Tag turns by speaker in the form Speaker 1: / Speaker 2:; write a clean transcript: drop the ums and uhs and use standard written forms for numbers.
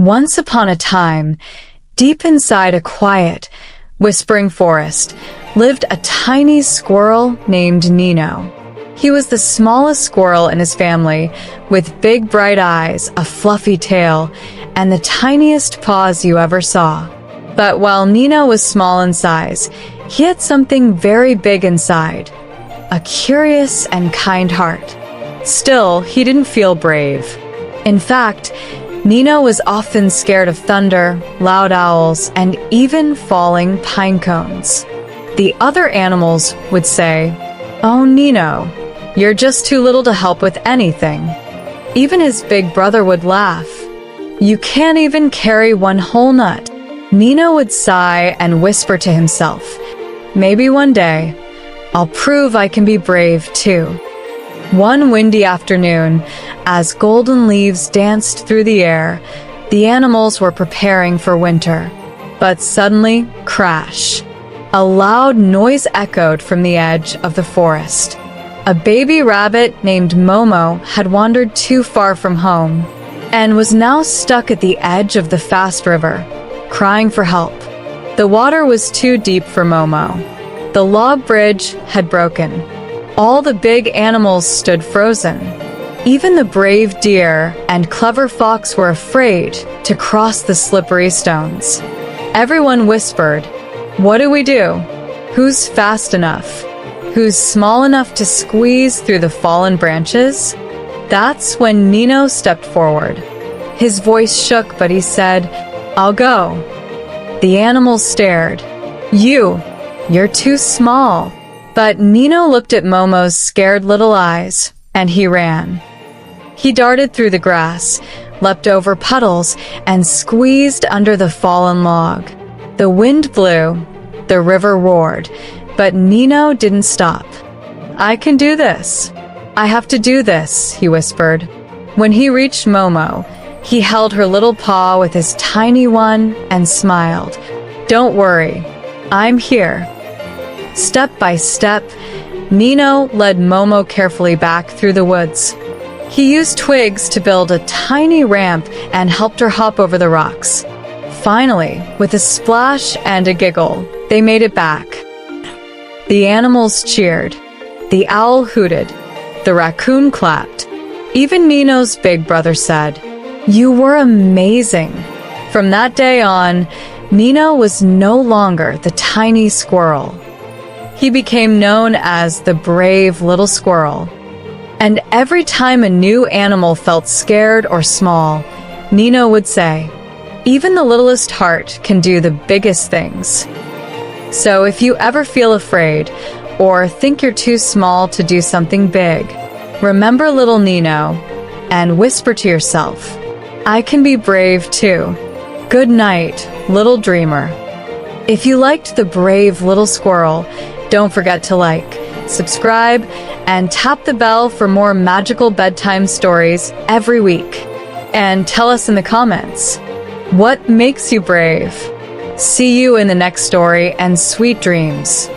Speaker 1: Once upon a time, deep inside a quiet, whispering forest, lived a tiny squirrel named Nino. He was the smallest squirrel in his family, with big bright eyes, a fluffy tail, and the tiniest paws you ever saw. But while Nino was small in size, he had something very big inside, a curious and kind heart. Still, he didn't feel brave. In fact, Nino was often scared of thunder, loud owls, and even falling pine cones. The other animals would say, "Oh, Nino, you're just too little to help with anything." Even his big brother would laugh. "You can't even carry one whole nut." Nino would sigh and whisper to himself, "Maybe one day, I'll prove I can be brave too." One windy afternoon, as golden leaves danced through the air, the animals were preparing for winter. But suddenly, crash! A loud noise echoed from the edge of the forest. A baby rabbit named Momo had wandered too far from home and was now stuck at the edge of the fast river, crying for help. The water was too deep for Momo. The log bridge had broken. All the big animals stood frozen. Even the brave deer and clever fox were afraid to cross the slippery stones. Everyone whispered, "What do we do? Who's fast enough? Who's small enough to squeeze through the fallen branches?" That's when Nino stepped forward. His voice shook, but he said, "I'll go." The animals stared. You're too small." But Nino looked at Momo's scared little eyes, and he ran. He darted through the grass, leapt over puddles, and squeezed under the fallen log. The wind blew, the river roared, but Nino didn't stop. "I can do this. I have to do this," he whispered. When he reached Momo, he held her little paw with his tiny one and smiled. "Don't worry, I'm here." Step by step, Nino led Momo carefully back through the woods. He used twigs to build a tiny ramp and helped her hop over the rocks. Finally, with a splash and a giggle, they made it back. The animals cheered. The owl hooted. The raccoon clapped. Even Nino's big brother said, "You were amazing." From that day on, Nino was no longer the tiny squirrel. He became known as the brave little squirrel. And every time a new animal felt scared or small, Nino would say, "Even the littlest heart can do the biggest things." So if you ever feel afraid or think you're too small to do something big, remember little Nino and whisper to yourself, "I can be brave too." Good night, little dreamer. If you liked the brave little squirrel, don't forget to like, subscribe, and tap the bell for more magical bedtime stories every week. And tell us in the comments, what makes you brave? See you in the next story, and sweet dreams.